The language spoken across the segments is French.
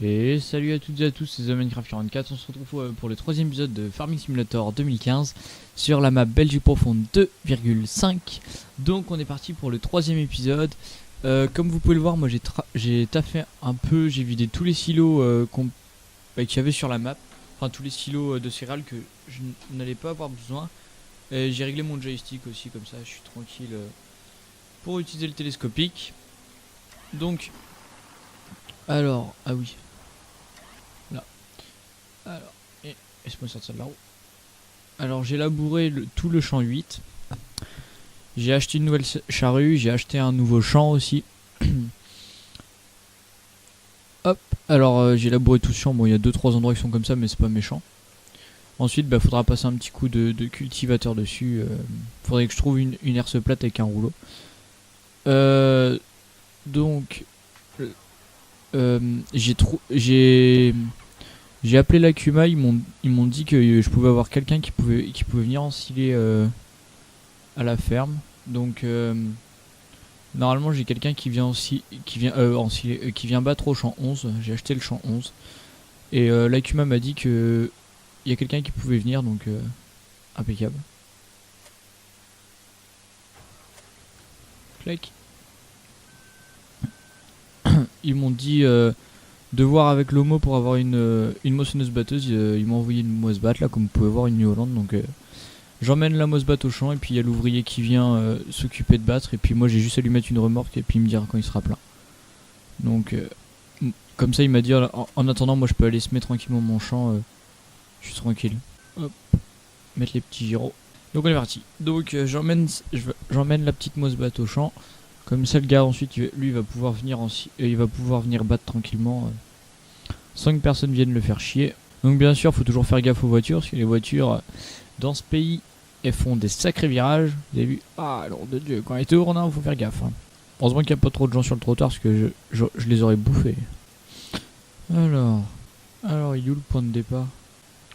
Et salut à toutes et à tous, c'est The Minecraft 44, on se retrouve pour le troisième épisode de Farming Simulator 2015 sur la map Belgique profonde 2,5. Donc on est parti pour le troisième épisode. Comme vous pouvez le voir, moi j'ai taffé un peu, j'ai vidé tous les silos qu'il y avait sur la map. Enfin tous les silos de céréales que je n'allais pas avoir besoin. J'ai réglé mon joystick aussi, comme ça je suis tranquille pour utiliser le télescopique. Donc, alors, ah oui. Là. Alors, laisse-moi sortir de la roue. Alors, j'ai labouré tout le champ 8. J'ai acheté une nouvelle charrue, j'ai acheté un nouveau champ aussi. Hop, alors j'ai labouré tout ce champ. Bon, il y a 2-3 endroits qui sont comme ça, mais c'est pas méchant. Ensuite, faudra passer un petit coup de cultivateur dessus. Faudrait que je trouve une herse plate avec un rouleau. Donc, j'ai appelé l'Akuma, ils m'ont dit que je pouvais avoir quelqu'un qui pouvait venir ensiler à la ferme. Donc normalement j'ai quelqu'un qui vient qui vient battre au champ 11. J'ai acheté le champ 11 et l'Akuma m'a dit que il y a quelqu'un qui pouvait venir, donc impeccable. Clac. Ils m'ont dit de voir avec l'homo pour avoir une moissonneuse batteuse. Ils m'ont envoyé une moisse batte là, comme vous pouvez voir, une New Holland. Donc j'emmène la moisse batte au champ et puis il y a l'ouvrier qui vient s'occuper de battre. Et puis moi j'ai juste à lui mettre une remorque et puis il me dira quand il sera plein. Donc comme ça il m'a dit en attendant moi je peux aller semer tranquillement mon champ. Je suis tranquille. Hop, mettre les petits gyros. Donc on est parti. Donc j'emmène la petite moisse batte au champ. Comme ça le gars ensuite lui il va pouvoir venir battre tranquillement sans que personne vienne le faire chier. Donc bien sûr faut toujours faire gaffe aux voitures, parce que les voitures dans ce pays elles font des sacrés virages. Vous avez vu? Ah alors de Dieu, quand elle était au renard faut faire gaffe. Heureusement qu'il n'y a pas trop de gens sur le trottoir, parce que je les aurais bouffés. Alors il est où le point de départ?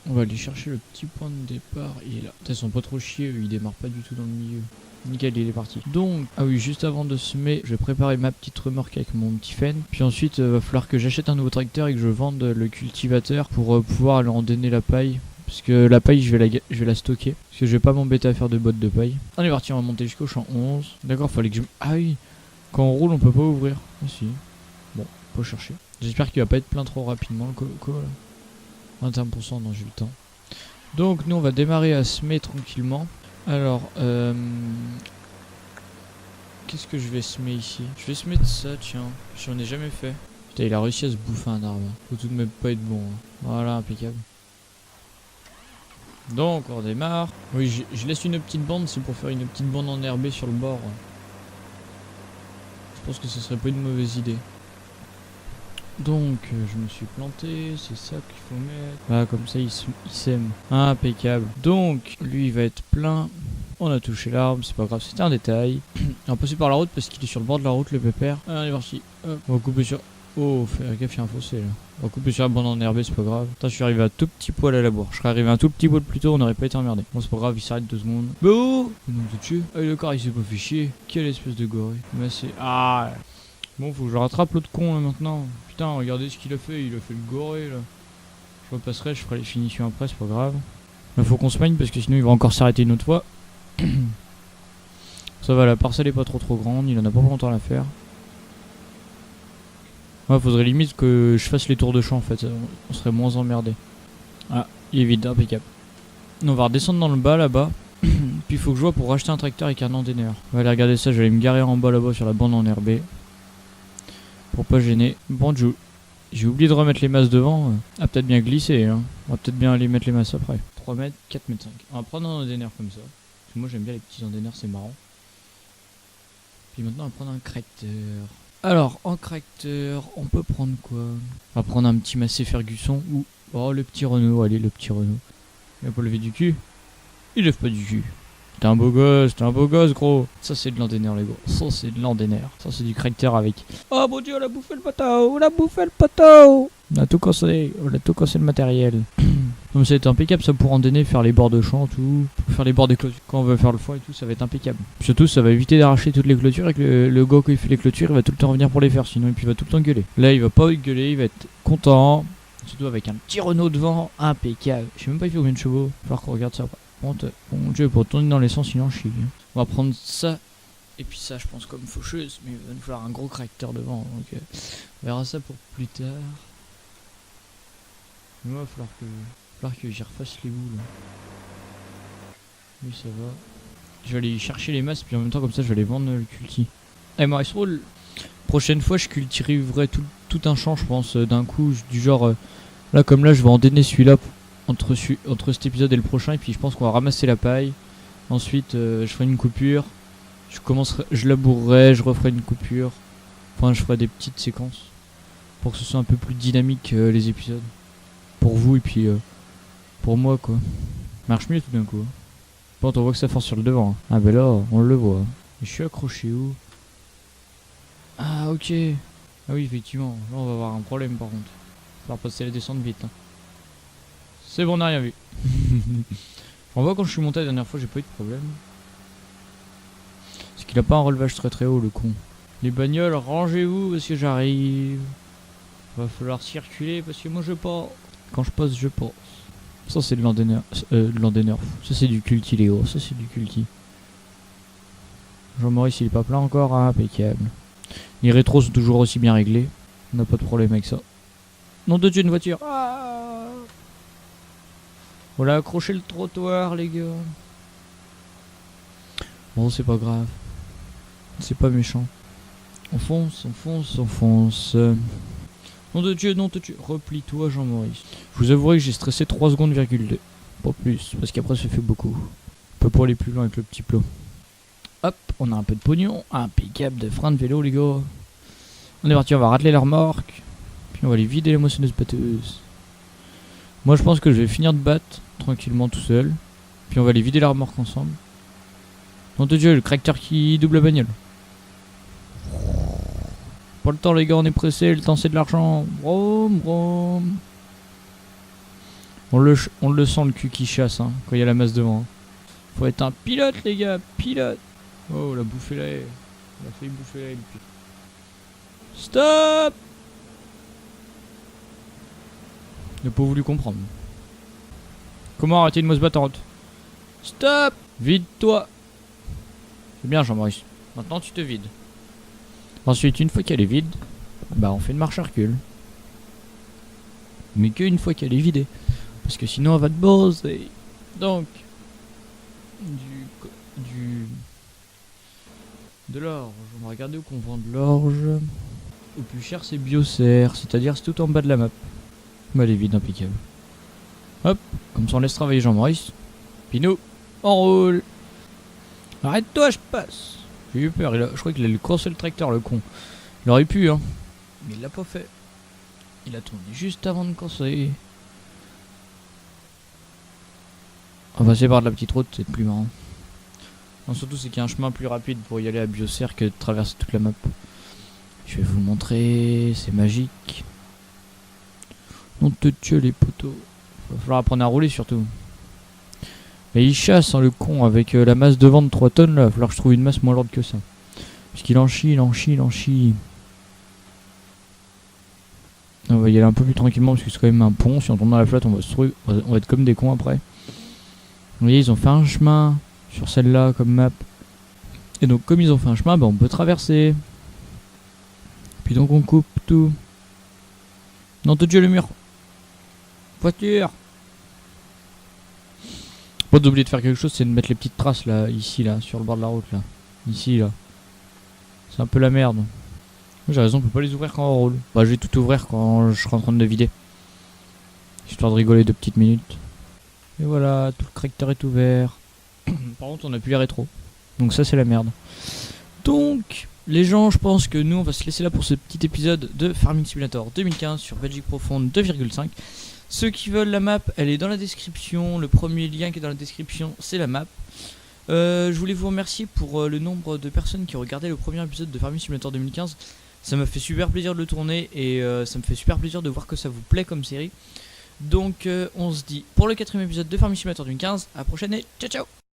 On va aller chercher le petit point de départ. Il est là. Ils sont pas trop chiés, ils démarrent pas du tout dans le milieu. Nickel, il est parti. Donc, ah oui, juste avant de semer, je vais préparer ma petite remorque avec mon petit fen. Puis ensuite, va falloir que j'achète un nouveau tracteur et que je vende le cultivateur pour pouvoir aller en donner la paille. Parce que la paille, je vais la stocker. Parce que je vais pas m'embêter à faire de bottes de paille. On est parti, on va monter jusqu'au champ 11. D'accord, fallait que je... Ah oui, quand on roule, on peut pas ouvrir. Ah si. Bon, faut chercher. J'espère qu'il va pas être plein trop rapidement le coco là. 21%, non, j'ai le temps. Donc, nous, on va démarrer à semer tranquillement. Alors, qu'est-ce que je vais semer ici? Je vais semer de ça, tiens. J'en ai jamais fait. Putain, il a réussi à se bouffer un arbre. Faut tout de même pas être bon. Voilà, impeccable. Donc, on démarre. Oui, je laisse une petite bande, c'est pour faire une petite bande enherbée sur le bord. Je pense que ce serait pas une mauvaise idée. Donc, je me suis planté, c'est ça qu'il faut mettre. Voilà, comme ça, il sème. Impeccable. Donc, lui, il va être plein. On a touché l'arbre, c'est pas grave, c'était un détail. On va passer par la route parce qu'il est sur le bord de la route, le pépère. Allez, on est parti. Hop. On va couper sur... Oh, faire gaffe, il y a un fossé là. On va couper sur la bande enherbée, c'est pas grave. Attends, je suis arrivé à un tout petit poil à la bourre. Je serais arrivé à un tout petit poil plus tôt, on n'aurait pas été emmerdé. Bon, c'est pas grave, il s'arrête 2 secondes. Bah oh, nom de Dieu. Ah, le corps, il s'est pas fait chier. Quelle espèce de gorille. Mais c'est... Ah. Bon, faut que je rattrape l'autre con là maintenant. Putain, regardez ce qu'il a fait le goré là. Je repasserai, je ferai les finitions après, c'est pas grave. Mais faut qu'on se maigne parce que sinon il va encore s'arrêter une autre fois. Ça va, la parcelle est pas trop grande, il en a pas longtemps à faire. Ouais, faudrait limite que je fasse les tours de champ en fait, on serait moins emmerdé. Ah, il est vide, impeccable. On va redescendre dans le bas là-bas. Puis il faut que je vois pour racheter un tracteur avec un endaineur. On va aller regarder ça, je vais aller me garer en bas là-bas sur la bande enherbée. Pour pas gêner. Bon, j'ai oublié de remettre les masses devant. Ah, peut-être bien glisser. Hein. On va peut-être bien aller mettre les masses après. 3 mètres, 4 mètres 5. On va prendre un endaineur comme ça. Parce que moi j'aime bien les petits endaineurs, c'est marrant. Puis maintenant on va prendre un tracteur. Alors, en tracteur, on peut prendre quoi? On va prendre un petit Massey Ferguson ou... Oh, le petit Renault. Allez, le petit Renault. Il va pas lever du cul. Il lève pas du cul. T'es un beau gosse, gros. Ça, c'est de l'endaineur, les gros. Ça, c'est de l'endaineur. Ça, c'est du tracteur avec. Oh mon dieu, on a bouffé le poteau. On a tout cassé le matériel. Donc ça va être impeccable ça pour endainer, faire les bords de champ, tout, pour faire les bords des clôtures. Quand on veut faire le foin et tout, ça va être impeccable. Surtout ça va éviter d'arracher toutes les clôtures et que le gars quand il fait les clôtures il va tout le temps revenir pour les faire, sinon et puis il va tout le temps gueuler. Là il va pas gueuler, il va être content. Surtout avec un petit Renault devant, impeccable. Je sais même pas il fait combien de chevaux, il va falloir qu'on regarde ça. Bon Dieu, pour tourner dans les sens il en chie. On va prendre ça. Et puis ça je pense comme faucheuse, mais il va nous falloir un gros tracteur devant, donc on verra ça pour plus tard. Mais moi il va falloir que j'y refasse les boules. Oui ça va. Je vais aller chercher les masses, puis en même temps comme ça je vais aller vendre le culti. Eh Maurice Roll, prochaine fois je cultiverai tout un champ je pense d'un coup, du genre là comme là je vais endainer celui-là entre cet épisode et le prochain, et puis je pense qu'on va ramasser la paille. Ensuite je ferai une coupure. Je labourerai, je referai une coupure. Enfin, je ferai des petites séquences pour que ce soit un peu plus dynamique les épisodes. Pour vous et puis pour moi quoi. Marche mieux tout d'un coup. Bon, on voit que ça force sur le devant. Ah ben là, on le voit. Et je suis accroché où? Ah ok. Ah oui, effectivement. Là, on va avoir un problème par contre. Il va falloir passer la descente vite. Hein. C'est bon, on n'a rien vu. On voit quand je suis monté la dernière fois, j'ai pas eu de problème. Parce qu'il a pas un relevage très haut le con. Les bagnoles, rangez-vous parce que j'arrive. Va falloir circuler parce que moi je passe. Quand je passe, je passe. Ça c'est de l'endainer. Ça c'est du culti les gros, ça c'est du culti. Jean-Maurice il est pas plein encore, hein, impeccable. Les rétros sont toujours aussi bien réglés. On n'a pas de problème avec ça. Nom de Dieu, une voiture. Ah, on l'a accroché le trottoir les gars. Bon c'est pas grave. C'est pas méchant. On fonce. Nom de Dieu, replie-toi Jean-Maurice. Je vous avouerai que j'ai stressé 3 secondes, virgule 2. Pas plus, parce qu'après ça fait beaucoup. On peut pas aller plus loin avec le petit plot. Hop, on a un peu de pognon. Impeccable de frein de vélo les gars. On est parti, on va rateler la remorque. Puis on va aller vider les moissonneuses batteuses. Moi je pense que je vais finir de battre tranquillement tout seul. Puis on va aller vider la remorque ensemble. Nom de Dieu, le tracteur qui double la bagnole. Pas le temps les gars, on est pressé, le temps c'est de l'argent. Brom brom. On le sent le cul qui chasse hein, quand il y a la masse devant. Faut être un pilote les gars, pilote. Oh la bouffée là, on a failli bouffer là depuis. Stop. Il n'a pas voulu comprendre. Comment arrêter une mosse battante? Stop. Vide-toi. C'est bien Jean-Maurice. Maintenant tu te vides. Ensuite, une fois qu'elle est vide, bah on fait une marche à recul. Mais qu'une fois qu'elle est vidée. Parce que sinon elle va te bosser. Donc, de l'orge. On va regarder où qu'on vend de l'orge. Au plus cher c'est Biocer, c'est-à-dire c'est tout en bas de la map. Bah elle est vide, impeccable. Hop, comme ça on laisse travailler Jean-Maurice. Puis nous, on roule. Arrête-toi, je passe. J'ai eu peur, je crois qu'il allait courser le tracteur, le con. Il aurait pu, hein. Mais il l'a pas fait. Il a tourné juste avant de courser. On va passer par de la petite route, c'est plus marrant. Non, surtout, c'est qu'il y a un chemin plus rapide pour y aller à Biocer que de traverser toute la map. Je vais vous montrer, c'est magique. Non te tue les poteaux. Va falloir apprendre à rouler surtout. Mais il chasse hein, le con avec la masse devant de 3 tonnes là. Il va falloir que je trouve une masse moins lourde que ça. Parce qu'il en chie. On va y aller un peu plus tranquillement parce que c'est quand même un pont. Si on tombe dans la flotte, on va être comme des cons après. Vous voyez, ils ont fait un chemin sur celle-là comme map. Et donc, comme ils ont fait un chemin, bah, on peut traverser. Puis donc, on coupe tout. Non, te Dieu, le mur. Voiture. Pas d'oublier de faire quelque chose, c'est de mettre les petites traces là, ici, là, sur le bord de la route là. Ici, là. C'est un peu la merde. J'ai raison, on peut pas les ouvrir quand on roule. Bah, je vais tout ouvrir quand je serai en train de le vider. Histoire de rigoler 2 petites minutes. Et voilà, tout le tracteur est ouvert. Par contre, on a plus les rétros. Donc ça, c'est la merde. Donc, les gens, je pense que nous, on va se laisser là pour ce petit épisode de Farming Simulator 2015 sur Belgique Profonde 2,5. Ceux qui veulent la map, elle est dans la description. Le premier lien qui est dans la description, c'est la map. Je voulais vous remercier pour le nombre de personnes qui ont regardé le premier épisode de Farming Simulator 2015. Ça m'a fait super plaisir de le tourner et ça me fait super plaisir de voir que ça vous plaît comme série. Donc on se dit pour le 4ème épisode de Farming Simulator d'une 15, à la prochaine et ciao ciao.